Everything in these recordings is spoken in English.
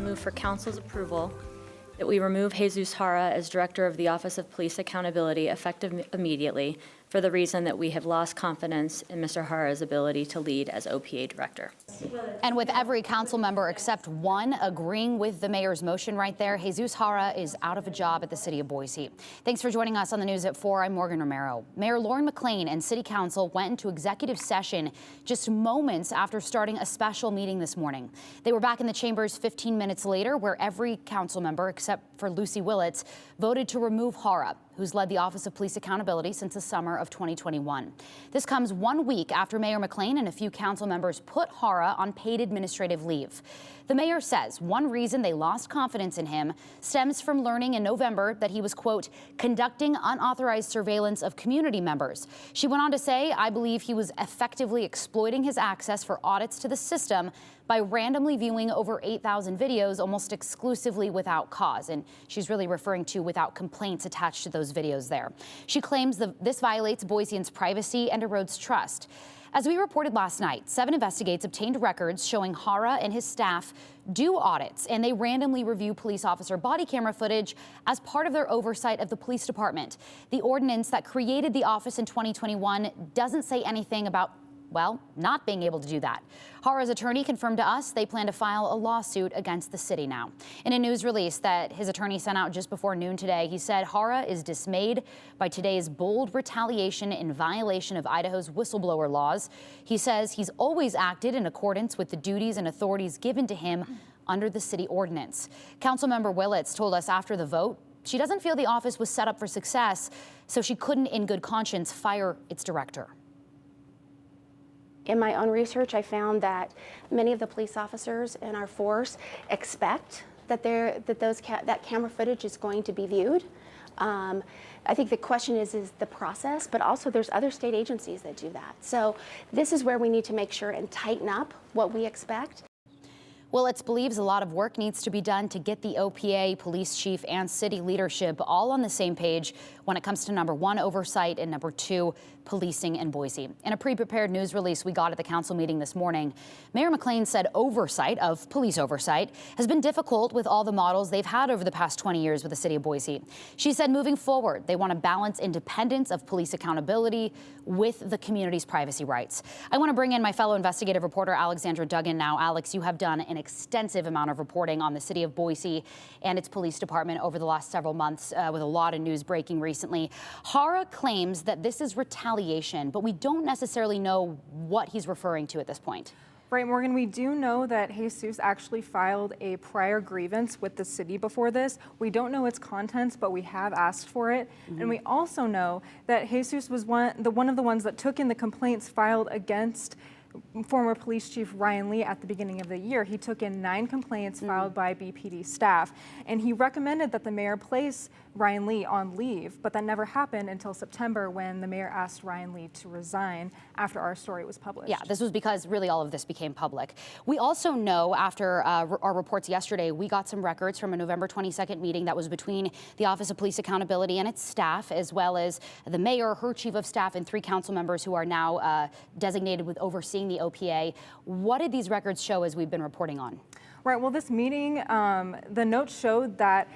move for council's approval that we remove Jesus Jara as Director of the Office of Police Accountability effective immediately for the reason that we have lost confidence in Mr. Jara's ability to lead as OPA Director. And with every council member except one agreeing with the mayor's motion right there, Jesus Jara is out of a job at the city of Boise. Thanks for joining us on the news at 4. I'm Morgan Romero. Mayor McLean and City Council went into executive session just moments after starting a special meeting this morning. They were back in the chambers 15 minutes later, where every council member except for Lucy Willits voted to remove Jara, who's led the Office of Police Accountability since the summer of 2021. This comes 1 week after Mayor McLean and a few council members put Jara on paid administrative leave. The mayor says one reason they lost confidence in him stems from learning in November that he was, quote, conducting unauthorized surveillance of community members. She went on to say, I believe he was effectively exploiting his access for audits to the system by randomly viewing over 8,000 videos almost exclusively without cause. And she's really referring to without complaints attached to those videos there. She claims this violates Boiseans' privacy and erodes trust. As we reported last night, 7 investigators obtained records showing Jara and his staff do audits, and they randomly review police officer body camera footage as part of their oversight of the police department. The ordinance that created the office in 2021 doesn't say anything about, well, not being able to do that. Jara's attorney confirmed to us they plan to file a lawsuit against the city now. In a news release that his attorney sent out just before noon today, he said Jara is dismayed by today's bold retaliation in violation of Idaho's whistleblower laws. He says he's always acted in accordance with the duties and authorities given to him under the city ordinance. Councilmember Willits told us after the vote she doesn't feel the office was set up for success, so she couldn't in good conscience fire its director. In my own research, I found that many of the police officers in our force expect that that camera footage is going to be viewed. I think the question is the process, but also there's other state agencies that do that. So this is where we need to make sure and tighten up what we expect. Willits believes a lot of work needs to be done to get the OPA, police chief, and city leadership all on the same page when it comes to number 1, oversight, and number 2, policing in Boise. In a pre-prepared news release we got at the council meeting this morning, Mayor McLean said oversight of police oversight has been difficult with all the models they've had over the past 20 years with the city of Boise. She said moving forward, they want to balance independence of police accountability with the community's privacy rights. I want to bring in my fellow investigative reporter, Alexandra Duggan now. Alex, you have done an extensive amount of reporting on the city of Boise and its police department over the last several months with a lot of news breaking recently. Jara claims that this is retaliation, but we don't necessarily know what he's referring to at this point. Right, Morgan, we do know that Jesus actually filed a prior grievance with the city before this. We don't know its contents, but we have asked for it. And we also know that Jesus was one of the ones that took in the complaints filed against former police chief Ryan Lee at the beginning of the year. He took in 9 complaints filed by BPD staff, and he recommended that the mayor place Ryan Lee on leave, but that never happened until September when the mayor asked Ryan Lee to resign after our story was published. Yeah, this was because really all of this became public. We also know after our reports yesterday, we got some records from a November 22nd meeting that was between the Office of Police Accountability and its staff, as well as the mayor, her chief of staff, and 3 council members who are now designated with overseeing the OPA. What did these records show as we've been reporting on? Right, well, this meeting, the notes showed that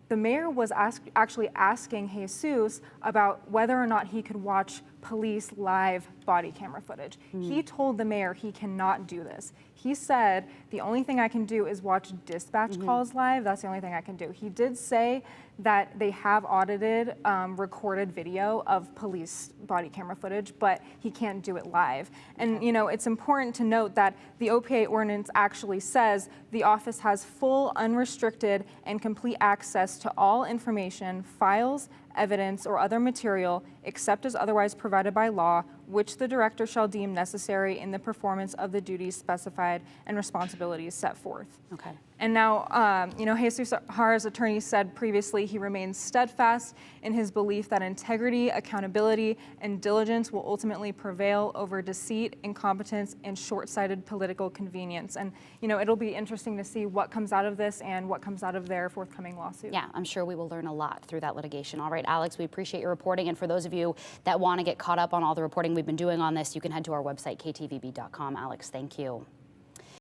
the mayor was actually asking Jesus about whether or not he could watch police live body camera footage. He told the mayor he cannot do this. He said, the only thing I can do is watch dispatch calls live. That's the only thing I can do. He did say that they have audited recorded video of police body camera footage, but he can't do it live. And you know, it's important to note that the OPA ordinance actually says the office has full, unrestricted, and complete access to all information, files, evidence, or other material, except as otherwise provided by law, which the director shall deem necessary in the performance of the duties specified and responsibilities set forth. Okay. And now, you know, Jesus Jara's attorney said previously he remains steadfast in his belief that integrity, accountability, and diligence will ultimately prevail over deceit, incompetence, and short-sighted political convenience. And, you know, it'll be interesting to see what comes out of this and what comes out of their forthcoming lawsuit. Yeah, I'm sure we will learn a lot through that litigation. All right, Alex, we appreciate your reporting. And for those of you that want to get caught up on all the reporting we've been doing on this, you can head to our website, ktvb.com. Alex, thank you.